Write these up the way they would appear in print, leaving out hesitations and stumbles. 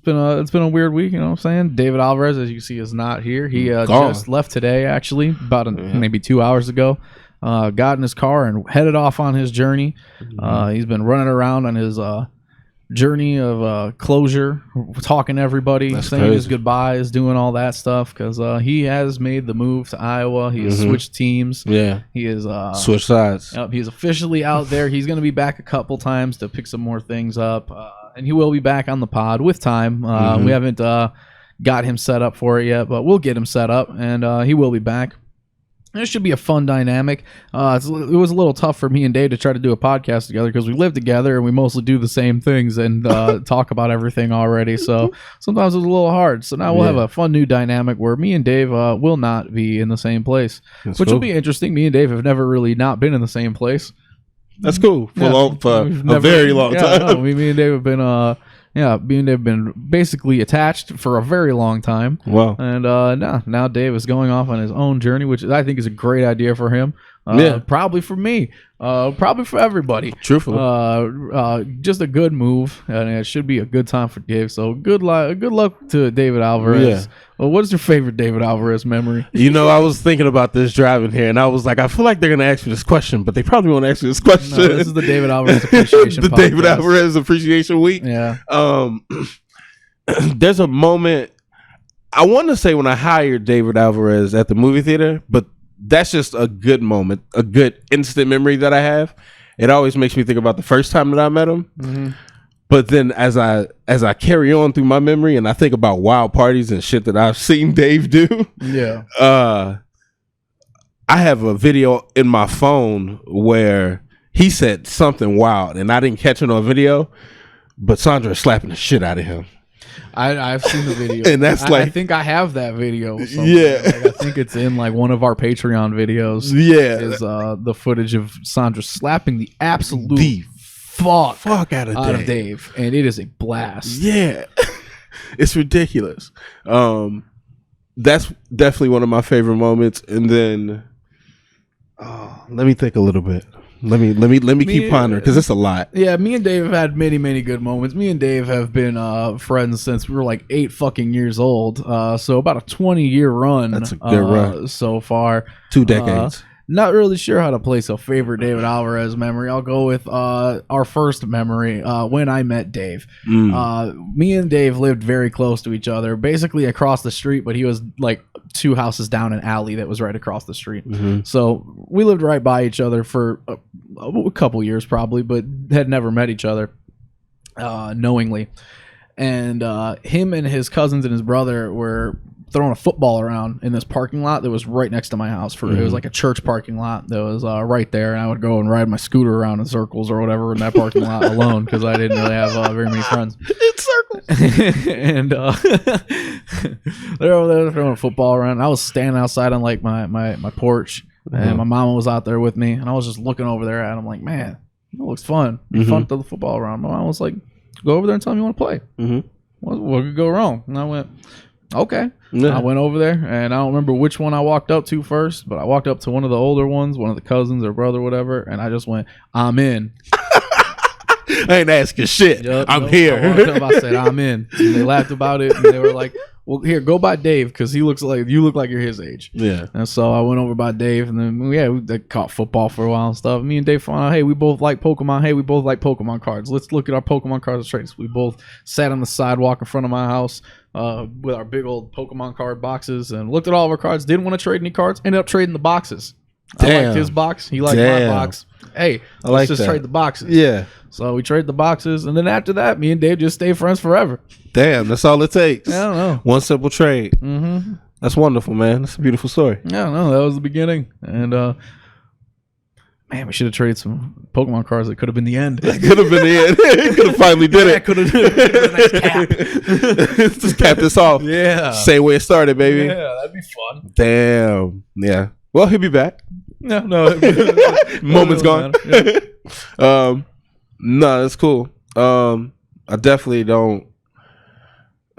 it's been a weird week. You know what I'm saying? David Alvarez, as you see, is not here. He just left today, actually, about maybe 2 hours ago. Got in his car and headed off on his journey. He's been running around on his journey of closure, talking to everybody, saying his goodbyes, doing all that stuff, because he has made the move to Iowa. He has switched teams. Yeah, he is switched sides. He's officially out there. He's going to be back a couple times to pick some more things up, and he will be back on the pod with time. We haven't got him set up for it yet, but we'll get him set up, and he will be back. It should be a fun dynamic. It was a little tough for me and Dave to try to do a podcast together because we live together and we mostly do the same things and talk about everything already. So sometimes it's a little hard. So now we'll have a fun new dynamic where me and Dave will not be in the same place, which will be interesting. Me and Dave have never really not been in the same place. That's cool for a very long time. No, me and Dave have been me and Dave have been basically attached for a very long time. Wow. And now Dave is going off on his own journey, which I think is a great idea for him. Probably for me. Probably for everybody. Truthfully. Just a good move, and it should be a good time for Dave. So good luck to David Alvarez. Yeah. Well, what is your favorite David Alvarez memory? You know, I was thinking about this driving here, and I was like, I feel like they're going to ask me this question, but they probably won't ask me this question. No, this is the David Alvarez Appreciation The podcast. David Alvarez Appreciation Week. Yeah. There's a moment, I want to say when I hired David Alvarez at the movie theater, but that's just a good moment, a good instant memory that I have. It always makes me think about the first time that I met him. But then as I carry on through my memory and I think about wild parties and shit that I've seen Dave do, I have a video in my phone where he said something wild and I didn't catch it on video, but Sandra is slapping the shit out of him. I've seen the video, and that's I think I have that video. Yeah, I think it's in like one of our Patreon videos. Yeah, is the footage of Sandra slapping the absolute fuck out of Dave, and it is a blast. Yeah, it's ridiculous. That's definitely one of my favorite moments. And then, let me think a little bit. Let me keep pondering because it's a lot. Yeah, me and Dave have had many good moments. Me and Dave have been friends since we were like 8 fucking years old. So about a 20-year run. That's a good run so far. 2 decades. Not really sure how to place a favorite David Alvarez memory. I'll go with our first memory when I met Dave. Me and Dave lived very close to each other, basically across the street, but he was like 2 houses down an alley that was right across the street. So we lived right by each other for a couple years probably, but had never met each other knowingly. And him and his cousins and his brother were throwing a football around in this parking lot that was right next to my house. It was like a church parking lot that was right there, and I would go and ride my scooter around in circles or whatever in that parking lot alone because I didn't really have very many friends. In circles. And they're over there throwing a football around. I was standing outside on like my porch, and my mama was out there with me, and I was just looking over there at him like, man, it looks fun. It'd be fun to throw the football around. My mom was like, go over there and tell me you want to play. What could go wrong? And I went, okay. I went over there, and I don't remember which one I walked up to first, but I walked up to one of the older ones, one of the cousins or brother, whatever, and I just went, I'm in. I ain't asking shit. I'm here. I walked up, I said, I'm in. And they laughed about it, and they were like, well, here, go by Dave, because you look like you're his age. Yeah. And so I went over by Dave, and then, we caught football for a while and stuff. Me and Dave found out, hey, we both like Pokemon. Hey, we both like Pokemon cards. Let's look at our Pokemon cards and trades. We both sat on the sidewalk in front of my house with our big old Pokemon card boxes and looked at all of our cards. Didn't want to trade any cards. Ended up trading the boxes. I liked his box. He liked my box. Hey, let's just trade the boxes. Yeah. So we trade the boxes, and then after that, me and Dave just stay friends forever. Damn, that's all it takes. I don't know. One simple trade. That's wonderful, man. That's a beautiful story. Yeah, no, that was the beginning. And man, we should have traded some Pokemon cards. That could have been the end. That could have been the end. Could have finally did it. Could have been a nice cap. Just cap this off. Yeah. Same way it started, baby. Yeah, that'd be fun. Damn. Yeah. Well, he'll be back. No. Moment's gone. No, that's cool. I definitely don't.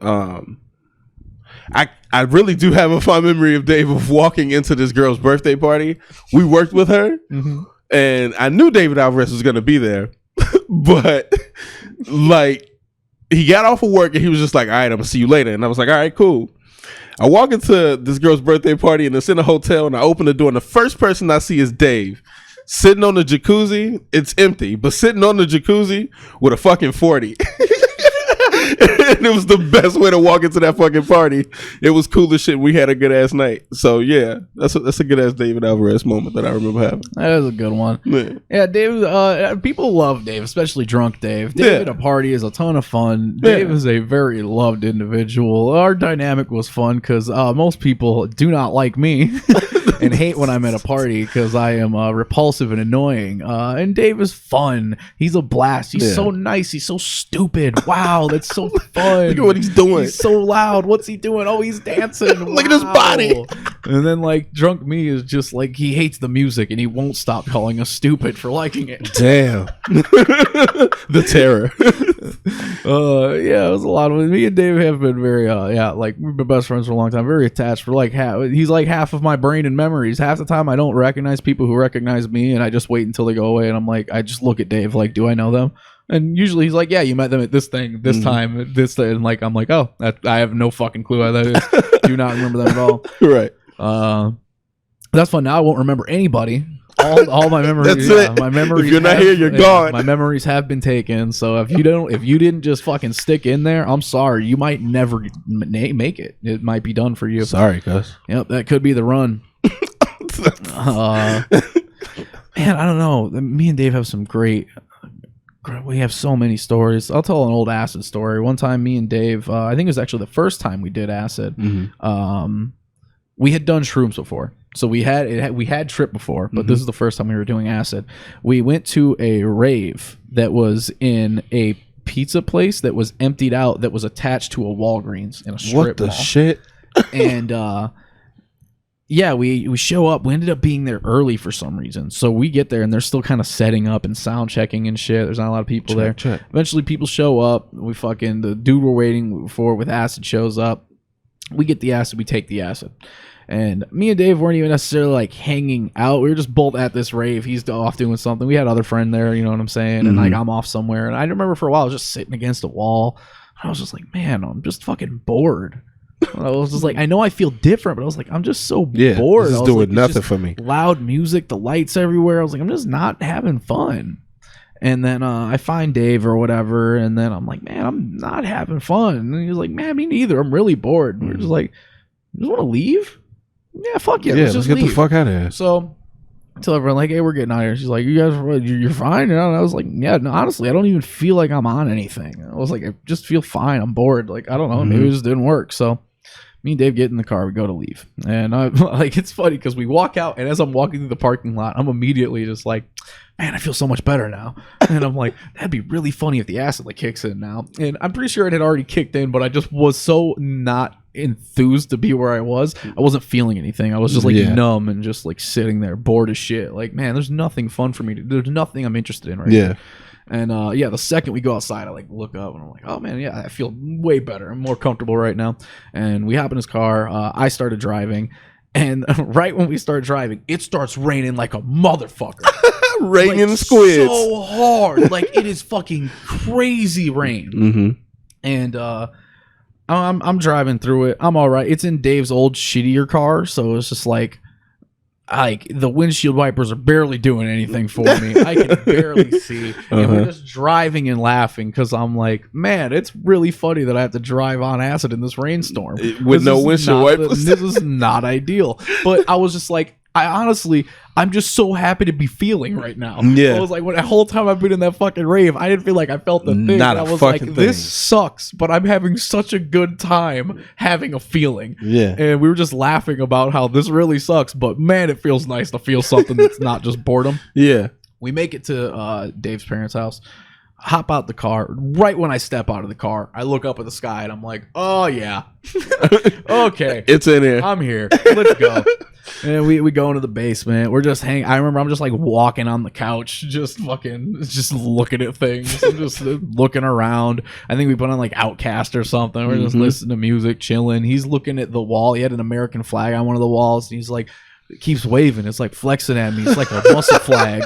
I really do have a fond memory of Dave of walking into this girl's birthday party. We worked with her, and I knew David Alvarez was going to be there, but like he got off of work and he was just like, all right, I'm gonna see you later. And I was like, all right, cool. I walk into this girl's birthday party and it's in a hotel, and I open the door and the first person I see is Dave sitting on the jacuzzi. It's empty, but sitting on the jacuzzi with a fucking 40. And it was the best way to walk into that fucking party. It was cool as shit. We had a good ass night. So yeah, that's a good ass David Alvarez moment that I remember having. That is a good one. Yeah, Dave. People love Dave, especially drunk Dave. Dave at a party is a ton of fun. Dave is a very loved individual. Our dynamic was fun because most people do not like me and hate when I'm at a party because I am repulsive and annoying. And Dave is fun. He's a blast. He's so nice. He's so stupid. Wow, that's so fun. Look at what he's doing. He's so loud. What's he doing? Oh, he's dancing. Look at his body. And then like drunk me is just like he hates the music and he won't stop calling us stupid for liking it. Damn. The terror. Yeah, it was a lot of it. Me and Dave have been very like we've been best friends for a long time, very attached. For like he's like half of my brain and memories. Half the time I don't recognize people who recognize me, and I just wait until they go away, and I'm like, I just look at Dave like, do I know them? And usually he's like, yeah, you met them at this thing, this time, this thing. And like, I'm like, oh, I have no fucking clue how that is. Do not remember them at all. Right. That's fun. Now I won't remember anybody. All my memories. That's it. My memories. If you're not here, you're gone. My memories have been taken. So if you didn't just fucking stick in there, I'm sorry. You might never make it. It might be done for you. Sorry, cuz. Yep, that could be the run. Man, I don't know. Me and Dave have some great. We have so many stories. I'll tell an old acid story. One time, me and Dave, I think it was actually the first time we did acid. We had done shrooms before, so we had trip before, but this is the first time we were doing acid. We went to a rave that was in a pizza place that was emptied out, that was attached to a Walgreens in a strip mall. What the shit? And yeah, we show up. We ended up being there early for some reason. So we get there and they're still kind of setting up and sound checking and shit. There's not a lot of people there. Eventually people show up. The dude we're waiting for with acid shows up. We get the acid. We take the acid. And me and Dave weren't even necessarily like hanging out. We were just both at this rave. He's off doing something. We had other friend there, you know what I'm saying? And like I'm off somewhere. And I remember for a while I was just sitting against a wall. I was just like, man, I'm just fucking bored. I was just like, I know I feel different, but I was like, I'm just so bored. This is doing nothing for me. Loud music, the lights everywhere. I was like, I'm just not having fun. And then I find Dave or whatever, and then I'm like, man, I'm not having fun. And he was like, man, me neither. I'm really bored. And we're just like, you just want to leave? Yeah, fuck yeah. Let's get leave. the fuck out of here. So I tell everyone, like, hey, we're getting out of here. She's like, you guys, you're fine? And I was like, yeah, no, honestly, I don't even feel like I'm on anything. I was like, I just feel fine. I'm bored. Like, I don't know. Maybe it just didn't work. So me and Dave get in the car. We go to leave. And I'm like, it's funny because we walk out, and as I'm walking through the parking lot, I'm immediately just like, man, I feel so much better now. And I'm like, that'd be really funny if the acid like kicks in now. And I'm pretty sure it had already kicked in, but I just was so not enthused to be where I was. I wasn't feeling anything. I was just like numb and just like sitting there bored as shit. Like, man, there's nothing fun for me to do. There's nothing I'm interested in right now. And the second we go outside, I like look up and I'm like, oh man, yeah, I feel way better. I'm more comfortable right now. And we hop in his car. I started driving. And right when we start driving, it starts raining like a motherfucker. Raining like, squids. So hard. Like, it is fucking crazy rain. And I'm driving through it. I'm all right. It's in Dave's old shittier car. So it's just like the windshield wipers are barely doing anything for me. I can barely see. And we're just driving and laughing because I'm like, man, it's really funny that I have to drive on acid in this rainstorm. With no windshield wipers. This is not ideal. But I was just like, I'm just so happy to be feeling right now. Yeah. I was like, when the whole time I've been in that fucking rave, I didn't feel like I felt the thing. Not I was fucking like, thing. this sucks, but I'm having such a good time having a feeling. Yeah. And we were just laughing about how this really sucks, but man, it feels nice to feel something that's not just boredom. Yeah. We make it to Dave's parents' house. Hop out the car. Right when I step out of the car, I look up at the sky and I'm like, oh yeah. Okay. It's in here. I'm here. Let's go. And we go into the basement. We're just hanging. I remember I'm just like walking on the couch, just looking at things. I'm just looking around. I think we put on like Outcast or something. We're just listening to music, chilling. He's looking at the wall. He had an American flag on one of the walls. And he's like, keeps waving. It's like flexing at me. It's like a muscle flag.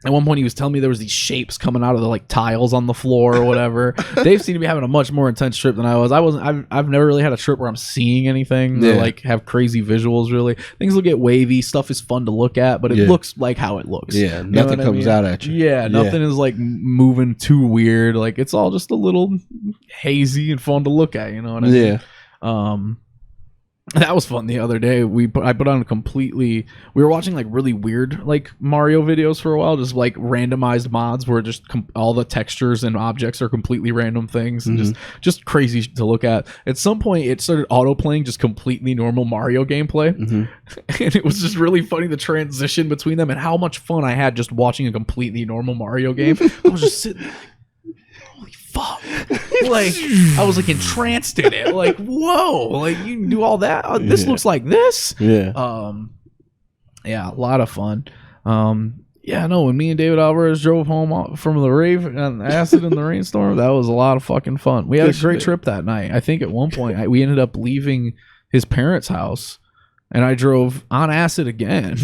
At one point, he was telling me there was these shapes coming out of the like tiles on the floor or whatever. Dave seemed to be having a much more intense trip than I was. I've never really had a trip where I'm seeing anything or like have crazy visuals. Really, things will get wavy. Stuff is fun to look at, but it looks like how it looks. Yeah, nothing comes out at you. Yeah, nothing is like moving too weird. Like it's all just a little hazy and fun to look at. You know what I mean? Yeah. That was fun the other day. I put on we were watching like really weird like Mario videos for a while, just like randomized mods where just all the textures and objects are completely random things and just crazy to look at. At some point it started auto playing just completely normal Mario gameplay. And it was just really funny, the transition between them and how much fun I had just watching a completely normal Mario game. I was just sitting there like, fuck. Like I was like entranced in it. Like, whoa, like you can do all that. This looks like this. Yeah, a lot of fun. Yeah, no, when me and David Alvarez drove home from the rave and acid in the rainstorm, that was a lot of fucking fun. We had a great trip that night. I think at one point we ended up leaving his parents' house and I drove on acid again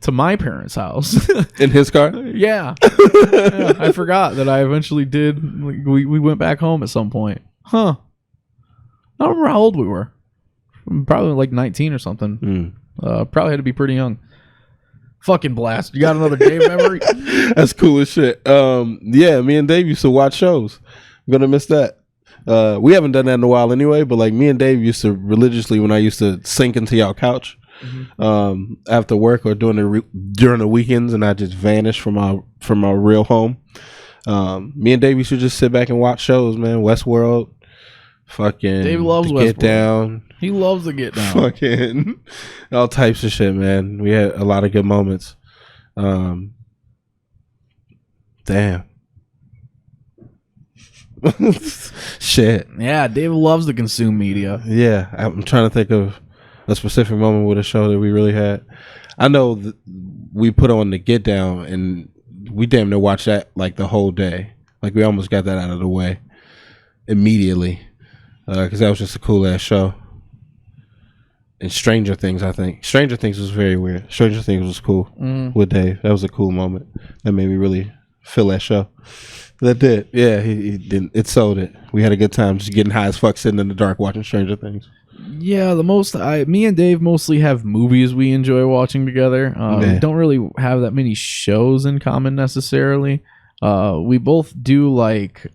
to my parents' house in his car. Yeah. I forgot that I eventually did. We went back home at some point. I don't remember how old we were. Probably like 19 or something. Probably had to be pretty young. Fucking blast. You got another Dave memory? That's cool as shit. Yeah, me and Dave used to watch shows. I'm gonna miss that. We haven't done that in a while anyway, but like me and Dave used to religiously, when I used to sink into y'all couch after work or during the weekends, and I just vanished from our real home. Me and Dave used to just sit back and watch shows, man. Westworld, fucking Dave loves Westworld. Get Down. He loves the Get Down. Fucking all types of shit, man. We had a lot of good moments. Damn. Shit. Yeah, Dave loves to consume media. Yeah, I'm trying to think of a specific moment with a show that we really had. I know we put on the Get Down and we damn near watched that like the whole day. Like we almost got that out of the way immediately because that was just a cool ass show. And Stranger Things, I think Stranger Things was very weird. Stranger Things was cool with Dave. That was a cool moment that made me really feel that show. That did. Yeah, he didn't. It sold it. We had a good time just getting high as fuck sitting in the dark watching Stranger Things. Yeah, me and Dave mostly have movies we enjoy watching together. We don't really have that many shows in common necessarily. We both do like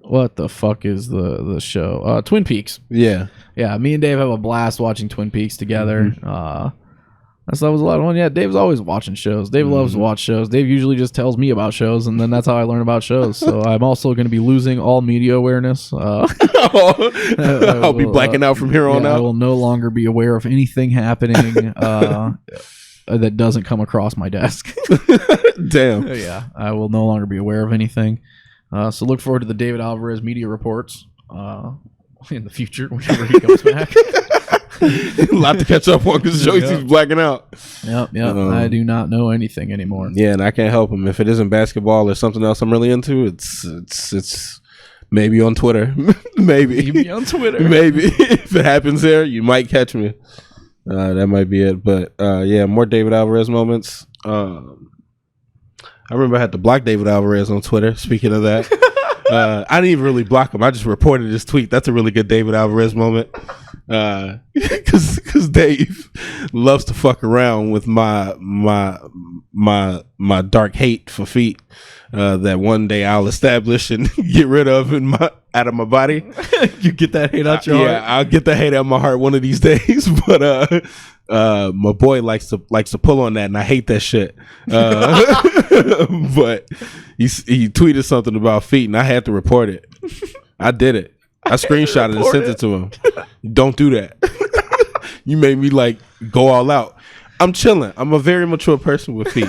what the fuck is the show? Twin Peaks. Yeah. Yeah, me and Dave have a blast watching Twin Peaks together. That was a lot of fun. Yeah, Dave's always watching shows. Dave loves to watch shows. Dave usually just tells me about shows, and then that's how I learn about shows. So I'm also going to be losing all media awareness. I'll be blacking out from here on out. I will no longer be aware of anything happening that doesn't come across my desk. Damn. Yeah, I will no longer be aware of anything. So look forward to the David Alvarez media reports in the future whenever he comes back. A lot to catch up on because Joyce's blacking out. Yep. I do not know anything anymore. Yeah, and I can't help him. If it isn't basketball or something else I'm really into, it's maybe on Twitter. Maybe. You be on Twitter. Maybe. If it happens there, you might catch me. That might be it. But yeah, more David Alvarez moments. I remember I had to block David Alvarez on Twitter. Speaking of that. I didn't even really block him. I just reported his tweet. That's a really good David Alvarez moment. Because Dave loves to fuck around with my dark hate for feet that one day I'll establish and get rid of out of my body. You get that hate out your heart? Yeah, I'll get that hate out of my heart one of these days. But my boy likes to pull on that, and I hate that shit. But he tweeted something about feet, and I had to report it. I did it. I screenshotted and sent it to him. Don't do that. You made me like go all out. I'm chilling. I'm a very mature person with feet.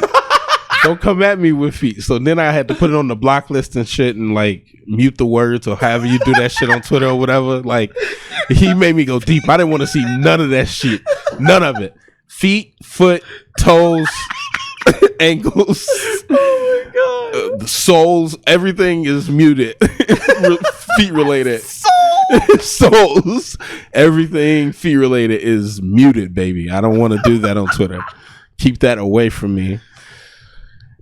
Don't come at me with feet. So then I had to put it on the block list and shit and like mute the words or however you do that shit on Twitter or whatever. Like he made me go deep. I didn't want to see none of that shit. None of it. Feet, foot, toes, ankles. Oh my god. The soles, everything is muted. Feet related. Souls. Everything feet related is muted, baby. I don't want to do that on Twitter. Keep that away from me.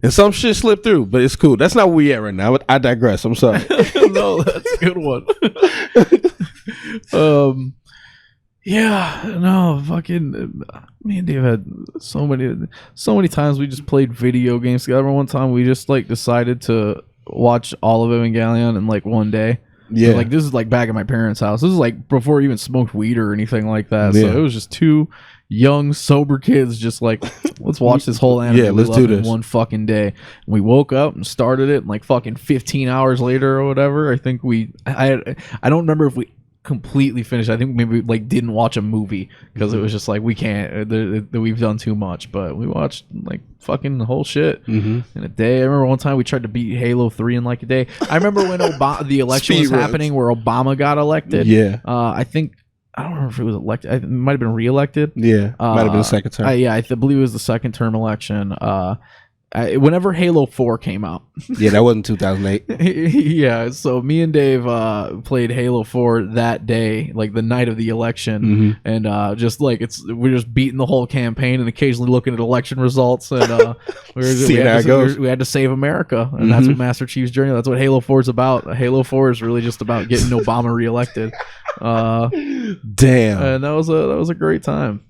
And some shit slipped through, but it's cool. That's not where we at right now. I digress. I'm sorry. No, that's a good one. Yeah, no, fucking me and Dave had so many times we just played video games together. One time we just like decided to watch all of Evangelion in like one day. Yeah, like this is like back at my parents' house. This is like before we even smoked weed or anything like that. Yeah. So it was just two young sober kids just like, let's watch this whole anime. Yeah, let's do this in one fucking day. And we woke up and started it, and like fucking 15 hours later or whatever, I think I don't remember if we completely finished. I think maybe we like didn't watch a movie because it was just like we can't. We've done too much, but we watched like fucking the whole shit in a day. I remember one time we tried to beat Halo 3 in like a day. I remember when the election was happening where Obama got elected. Yeah, I don't remember if it was elected. It might have been reelected. Yeah, might have been the second term. I believe it was the second term election. Whenever Halo 4 came out. Yeah, that wasn't 2008. Yeah, so me and Dave played Halo 4 that day, like the night of the election, and just like we're just beating the whole campaign and occasionally looking at election results, and we had to save America, and that's what Master Chief's Journey. That's what Halo 4 is about. Halo 4 is really just about getting Obama reelected. Damn, and that was a great time.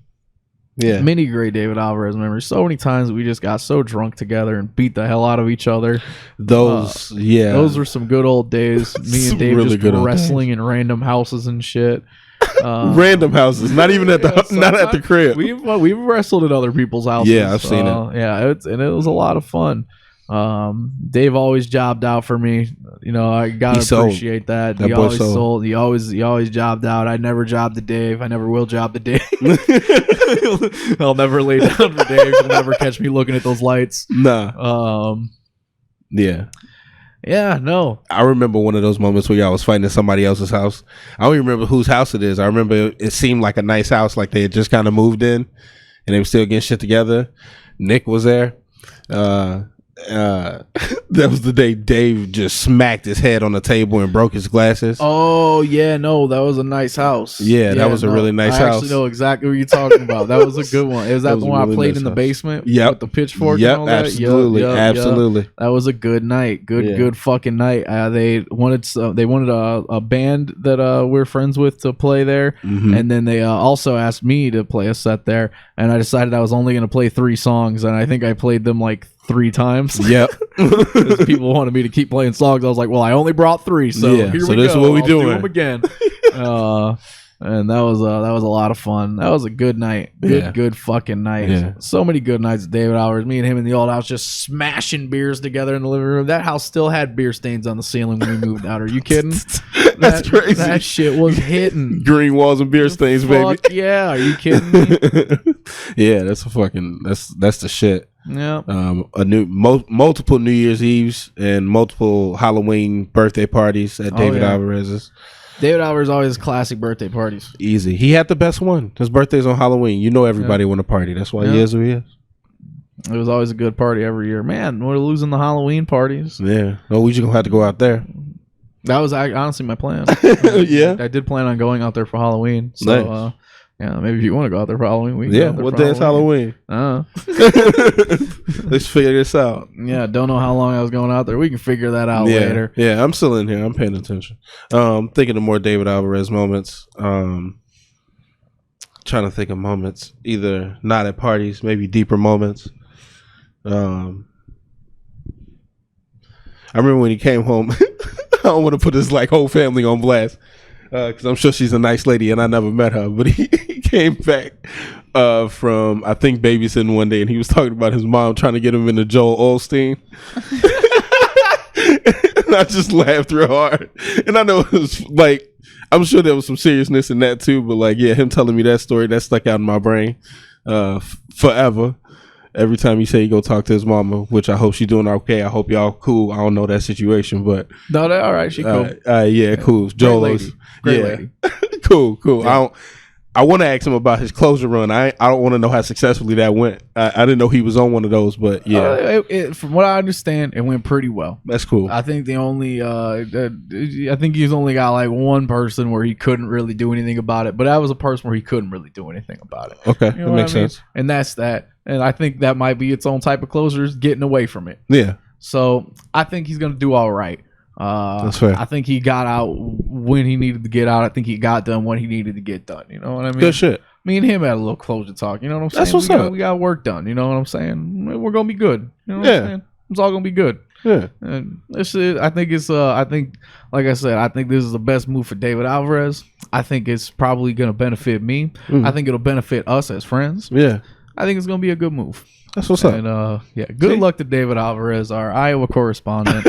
Yeah, many great David Alvarez memories. So many times we just got so drunk together and beat the hell out of each other. Those were some good old days. Me and Dave really just wrestling in random houses and shit. Random houses, not even at the not at the crib. We've wrestled at other people's houses. Yeah, I've seen it. Yeah, and it was a lot of fun. Dave always jobbed out for me. You know, I gotta appreciate that. He always sold. He always jobbed out. I never jobbed to Dave. I never will job to Dave. I'll never lay down for Dave. You'll never catch me looking at those lights. Nah. Yeah, no. I remember one of those moments where y'all was fighting at somebody else's house. I don't even remember whose house it is. I remember it seemed like a nice house, like they had just kind of moved in and they were still getting shit together. Nick was there. That was the day Dave just smacked his head on the table and broke his glasses. Oh yeah, no, that was a nice house. Yeah, that was a really nice house. I actually know exactly what you're talking about. That was a good one. Was that the one I played in the basement? Yep. With the pitchfork. Yep, and all absolutely, that? absolutely. Yep. That was a good night. Good fucking night. They wanted a band that we're friends with to play there, and then they also asked me to play a set there, and I decided I was only going to play 3 songs, and I think I played them like 3 times. Yep. People wanted me to keep playing songs. I was like, well, I only brought 3, so here we go. This is what we doing. Do them again. And that was a lot of fun. That was a good night. Good fucking night. Yeah. So many good nights with David Alvarez. Me and him in the old house just smashing beers together in the living room. That house still had beer stains on the ceiling when we moved out. Are you kidding? That's crazy. That shit was hitting. Green walls and beer stains, baby. Yeah, are you kidding me? Yeah, that's the shit. Yeah. Multiple New Year's Eves and multiple Halloween birthday parties at David Alvarez's. David Alvarez always has classic birthday parties. Easy. He had the best one. His birthday's on Halloween. You know everybody want to party. That's why he is who he is. It was always a good party every year. Man, we're losing the Halloween parties. Yeah. No, we just gonna have to go out there. That was honestly my plan. Yeah. I did plan on going out there for Halloween. So nice. Yeah, maybe if you want to go out there for Halloween, we can go out there what day is Halloween? Let's figure this out. Yeah, don't know how long I was going out there. We can figure that out later. Yeah, I'm still in here. I'm paying attention. Thinking of more David Alvarez moments. Trying to think of moments, either not at parties, maybe deeper moments. I remember when he came home. I don't want to put his whole family on blast. Because I'm sure she's a nice lady and I never met her, but he came back from, I think, babysitting one day, and he was talking about his mom trying to get him into Joel Osteen. And I just laughed real hard. And I know it was I'm sure there was some seriousness in that too, but him telling me that story, that stuck out in my brain forever. Every time he say he go talk to his mama, which I hope she's doing okay. I hope y'all cool. I don't know that situation, but no, that all right. She cool. Cool. Joel, great lady. Cool. Yeah. I want to ask him about his closure run. I don't want to know how successfully that went. I didn't know he was on one of those, but yeah. From what I understand, it went pretty well. That's cool. I think the only, I think he's only got one person where he couldn't really do anything about it, but that was a person where he couldn't really do anything about it. Okay, that makes sense. And that's that. and I think that might be its own type of closure, getting away from it. Yeah. So I think he's going to do all right. That's fair. I think he got out when he needed to get out. I think he got done when he needed to get done. You know what I mean? Good shit. Me and him had a little closure talk. You know what I'm saying? That's what's up. We got work done. You know what I'm saying? We're going to be good. You know what I'm saying? It's all going to be good. Yeah. And this is, I think it's, I think, like I said, I think this is the best move for David Alvarez. I think it's probably going to benefit me. I think it'll benefit us as friends. Yeah. I think it's going to be a good move. That's what's up. And good luck to David Alvarez, our Iowa correspondent.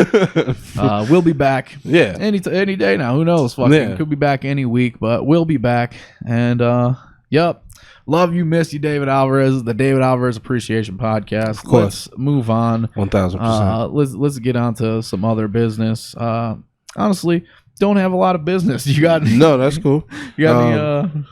We'll be back. Yeah. Any day now. Who knows? Could be back any week, but we'll be back. And yep. Love you, miss you, David Alvarez. The David Alvarez Appreciation Podcast. Of course. Let's move on. 1000%. Let's get on to some other business. Honestly, don't have a lot of business. You got no, that's cool. You got any